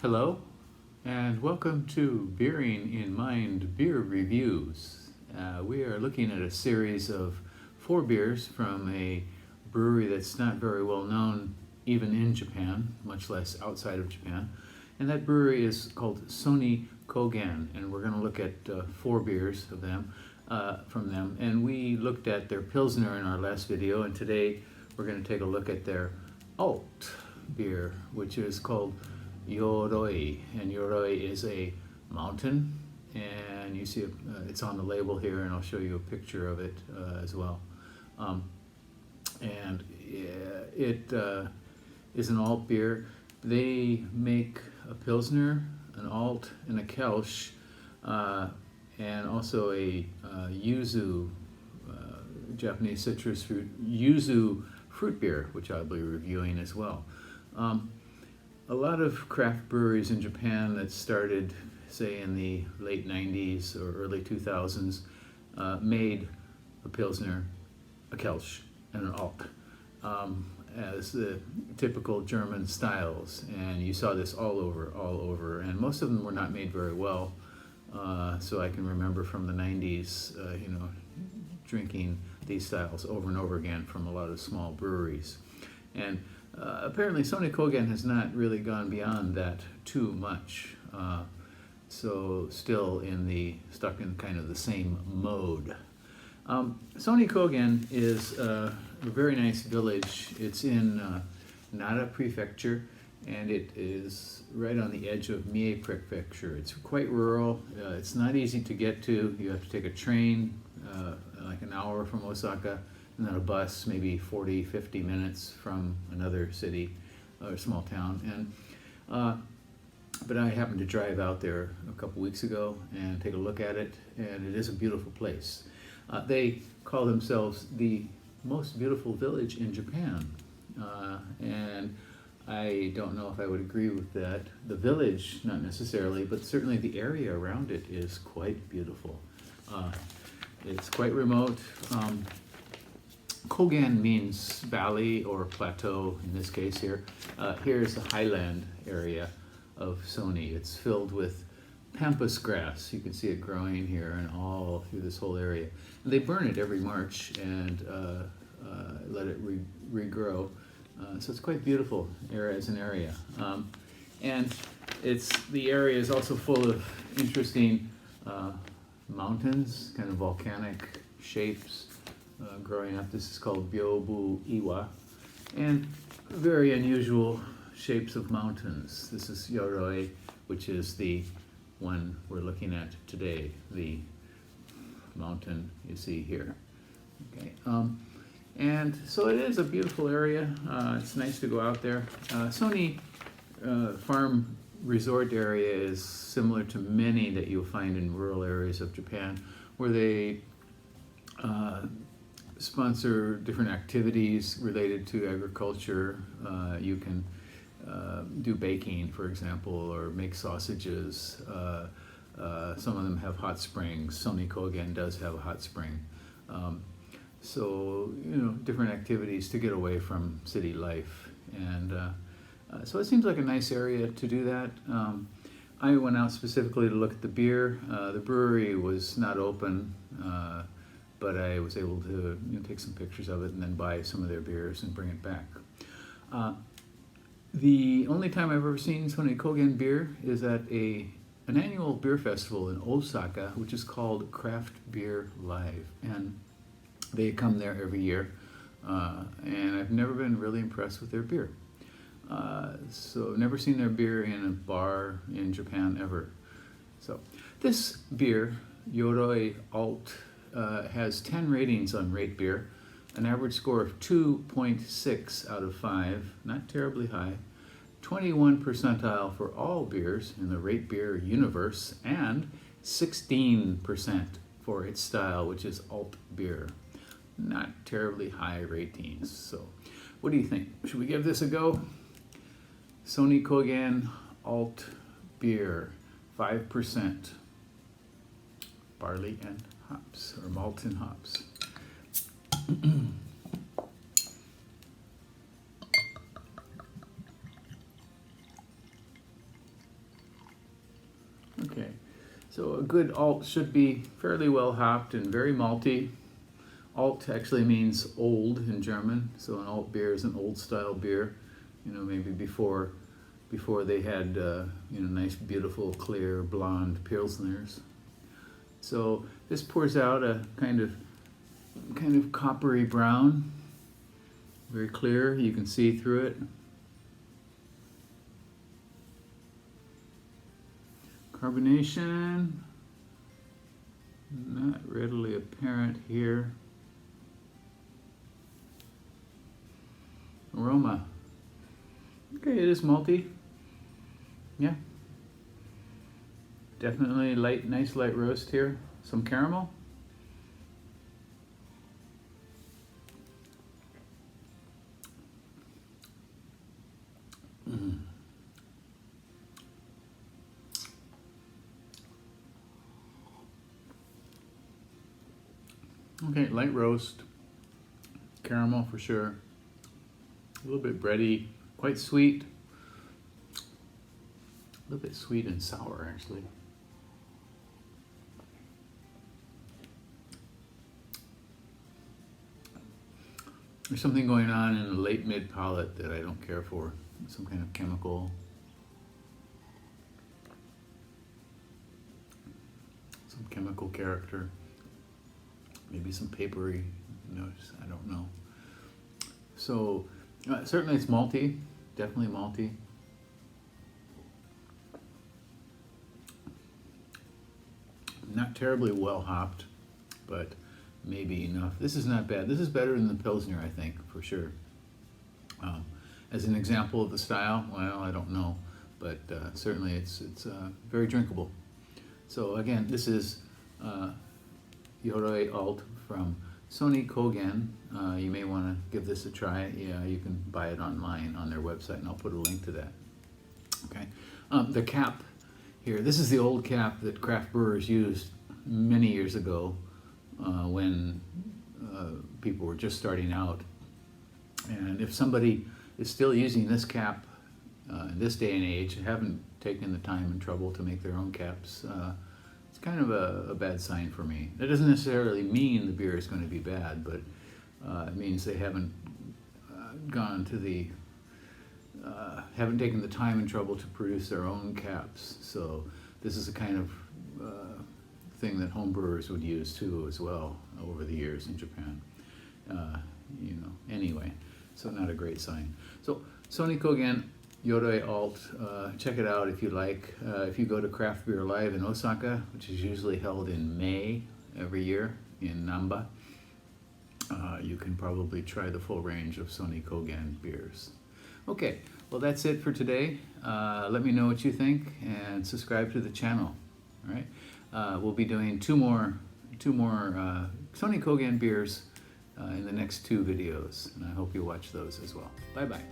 Hello, and welcome to Beering in Mind Beer Reviews. We are looking at a series of 4 beers from a brewery that's not very well known even in Japan, much less outside of Japan. And that brewery is called Soni Kohgen, and we're going to look at 4 beers of them, from them. And we looked at their Pilsner in our last video, and today we're going to take a look at their Alt beer, which is called Yoroi, and Yoroi is a mountain, and you see it's on the label here, and I'll show you a picture of it as well. And it is an alt beer. They make a Pilsner, an alt, and a Kelch, and also a yuzu, Japanese citrus fruit, yuzu fruit beer, which I'll be reviewing as well. A lot of craft breweries in Japan that started, say, in the late 90s or early 2000s made a Pilsner, a Kelch, and an Alt as the typical German styles. And you saw this all over. And most of them were not made very well. So I can remember from the 90s, drinking these styles over and over again from a lot of small breweries. And apparently Soni Kohgen has not really gone beyond that too much, so still stuck in kind of the same mode. Soni Kohgen is a very nice village. It's in Nara Prefecture, and it is right on the edge of Mie Prefecture. It's quite rural. It's not easy to get to. You have to take a train like an hour from Osaka, and then a bus maybe 40-50 minutes from another city or small town. And but I happened to drive out there a couple weeks ago and take a look at it, and it is a beautiful place. They call themselves the most beautiful village in Japan, and I don't know if I would agree with that. The village, not necessarily, but certainly the area around it is quite beautiful. It's quite remote. Kohgen means valley or plateau in this case here. Here's the highland area of Soni. It's filled with pampas grass. You can see it growing here and all through this whole area. And they burn it every March and let it regrow. So it's quite beautiful as an area. And the area is also full of interesting mountains, kind of volcanic shapes. Growing up, this is called Byobu Iwa, and very unusual shapes of mountains. This is Yoroi, which is the one we're looking at today, the mountain you see here. Okay, and so it is a beautiful area. It's nice to go out there. Soni Farm Resort area is similar to many that you'll find in rural areas of Japan, where they sponsor different activities related to agriculture. You can do baking, for example, or make sausages. Some of them have hot springs. Soni Kohgen does have a hot spring. So, different activities to get away from city life. And so it seems like a nice area to do that. I went out specifically to look at the beer. The brewery was not open, but I was able to take some pictures of it and then buy some of their beers and bring it back. The only time I've ever seen Soni Kohgen beer is at an annual beer festival in Osaka, which is called Craft Beer Live, and they come there every year, and I've never been really impressed with their beer. So I've never seen their beer in a bar in Japan ever. So this beer, Yoroi Alt, has 10 ratings on RateBeer, an average score of 2.6 out of 5, not terribly high, 21 percentile for all beers in the RateBeer universe, and 16% for its style, which is alt beer. Not terribly high ratings. So what do you think? Should we give this a go? Soni Kohgen Alt Beer, 5%, barley and hops, or malt and hops. So a good alt should be fairly well hopped and very malty. Alt actually means old in German, so an alt beer is an old style beer. You know, maybe before they had you know, nice, beautiful, clear, blonde pilsners. So this pours out a kind of coppery brown, very clear. You can see through it. Carbonation, not readily apparent here. Aroma, okay, it is malty. Yeah, definitely light, nice light roast here. Some caramel. Okay, light roast, caramel for sure, a little bit bready, quite sweet, a little bit sweet and sour actually. There's something going on in the late mid palate that I don't care for, some kind of chemical. Some chemical character. Maybe some papery notes, I don't know. So certainly it's malty, definitely malty. Not terribly well hopped, but maybe enough. This is not bad. This is better than the Pilsner, I think, for sure. As an example of the style, well, I don't know, but certainly it's very drinkable. So again, this is Yoroi Alt from Soni Kohgen. You may want to give this a try. Yeah, you can buy it online on their website, and I'll put a link to that. Okay, the cap here. This is the old cap that craft brewers used many years ago when people were just starting out. And if somebody is still using this cap in this day and age, haven't taken the time and trouble to make their own caps, it's kind of a bad sign for me. That doesn't necessarily mean the beer is going to be bad, but it means they haven't gone to the haven't taken the time and trouble to produce their own caps. So this is a kind of thing that home brewers would use too as well over the years in Japan. You know, anyway, so not a great sign. So Soni Kohgen Yoroi Alt, check it out if you like. If you go to Craft Beer Live in Osaka, which is usually held in May every year in Namba, you can probably try the full range of Soni Kohgen beers. Okay, well that's it for today. Let me know what you think and subscribe to the channel. All right, we'll be doing two more Soni Kohgen beers in the next 2 videos, and I hope you watch those as well. Bye bye.